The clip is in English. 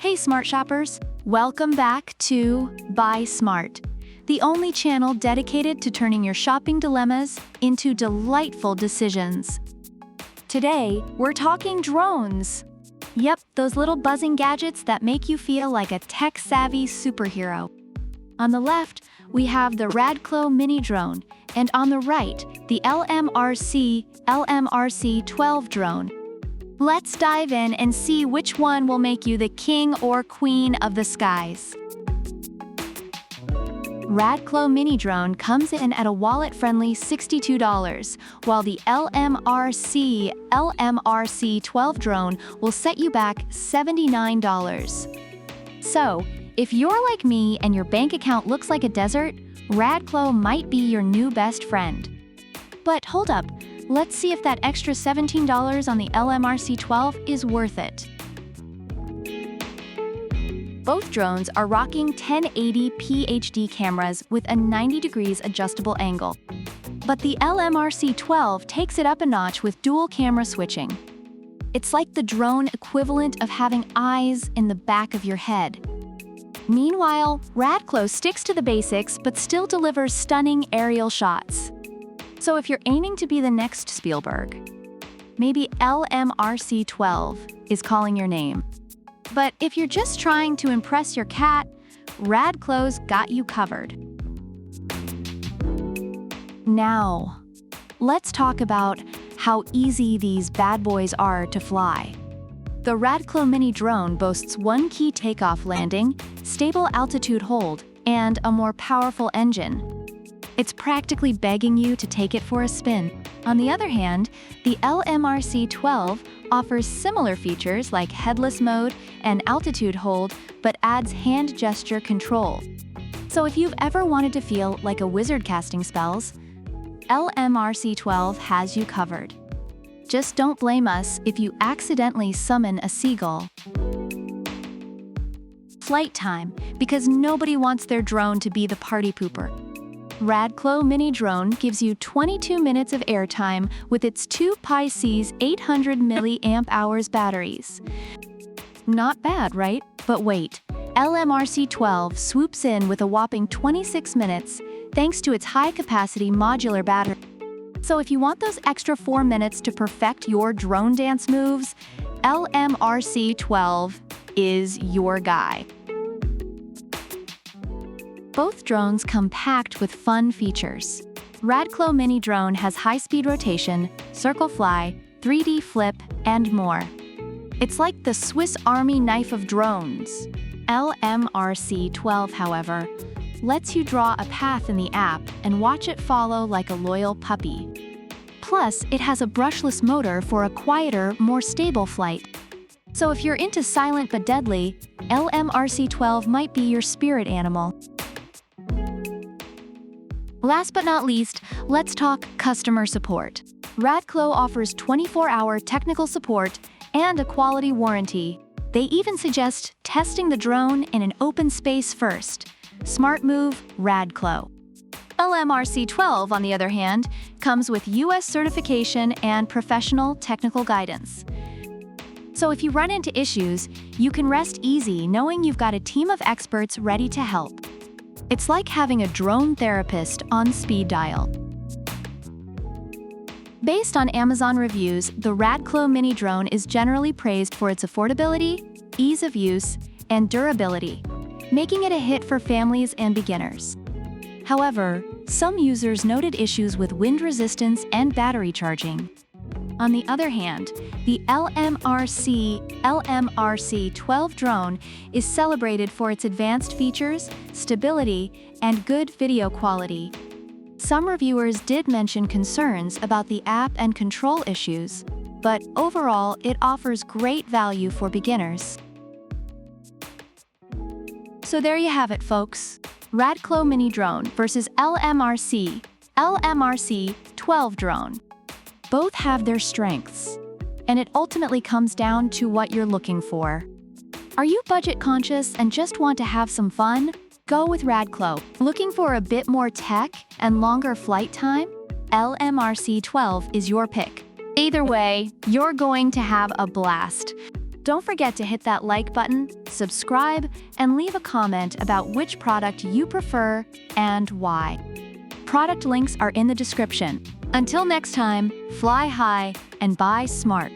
Hey smart shoppers, welcome back to Buy Smart, the only channel dedicated to turning your shopping dilemmas into delightful decisions. Today, we're talking drones. Yep, those little buzzing gadgets that make you feel like a tech-savvy superhero. On the left, we have the RADCLO mini drone, and on the right, the LMRC-12 drone. Let's dive in and see which one will make you the king or queen of the skies. RADCLO mini drone comes in at a wallet-friendly $62, while the LMRC-12 drone will set you back $79. So, if you're like me and your bank account looks like a desert, RADCLO might be your new best friend. But hold up, let's see if that extra $17 on the LMRC-12 is worth it. Both drones are rocking 1080p HD cameras with a 90 degrees adjustable angle. But the LMRC-12 takes it up a notch with dual camera switching. It's like the drone equivalent of having eyes in the back of your head. Meanwhile, RADCLO sticks to the basics but still delivers stunning aerial shots. So if you're aiming to be the next Spielberg, maybe LMRC-12 is calling your name. But if you're just trying to impress your cat, RADCLO's got you covered. Now, let's talk about how easy these bad boys are to fly. The RADCLO mini drone boasts one key takeoff landing, stable altitude hold, and a more powerful engine. It's practically begging you to take it for a spin. On the other hand, the LMRC-12 offers similar features like headless mode and altitude hold, but adds hand gesture control. So if you've ever wanted to feel like a wizard casting spells, LMRC-12 has you covered. Just don't blame us if you accidentally summon a seagull. Flight time, because nobody wants their drone to be the party pooper. RADCLO mini drone gives you 22 minutes of airtime with its 2 Pi-C's 800 mAh batteries. Not bad, right? But wait, LMRC-12 swoops in with a whopping 26 minutes thanks to its high-capacity modular battery. So if you want those extra 4 minutes to perfect your drone dance moves, LMRC-12 is your guy. Both drones come packed with fun features. RADCLO mini drone has high-speed rotation, circle fly, 3D flip, and more. It's like the Swiss Army knife of drones. LMRC-12, however, lets you draw a path in the app and watch it follow like a loyal puppy. Plus, it has a brushless motor for a quieter, more stable flight. So if you're into silent but deadly, LMRC-12 might be your spirit animal. Last but not least, let's talk customer support. RADCLO offers 24-hour technical support and a quality warranty. They even suggest testing the drone in an open space first. Smart move, RADCLO. LMRC-12, on the other hand, comes with US certification and professional technical guidance. So if you run into issues, you can rest easy knowing you've got a team of experts ready to help. It's like having a drone therapist on speed dial. Based on Amazon reviews, the RADCLO mini drone is generally praised for its affordability, ease of use, and durability, making it a hit for families and beginners. However, some users noted issues with wind resistance and battery charging. On the other hand, the LMRC-12 drone is celebrated for its advanced features, stability, and good video quality. Some reviewers did mention concerns about the app and control issues, but overall it offers great value for beginners. So there you have it, folks. RADCLO mini drone versus LMRC-12 drone. Both have their strengths, and it ultimately comes down to what you're looking for. Are you budget conscious and just want to have some fun? Go with RADCLO. Looking for a bit more tech and longer flight time? LMRC-12 is your pick. Either way, you're going to have a blast. Don't forget to hit that like button, subscribe, and leave a comment about which product you prefer and why. Product links are in the description. Until next time, fly high and buy smart.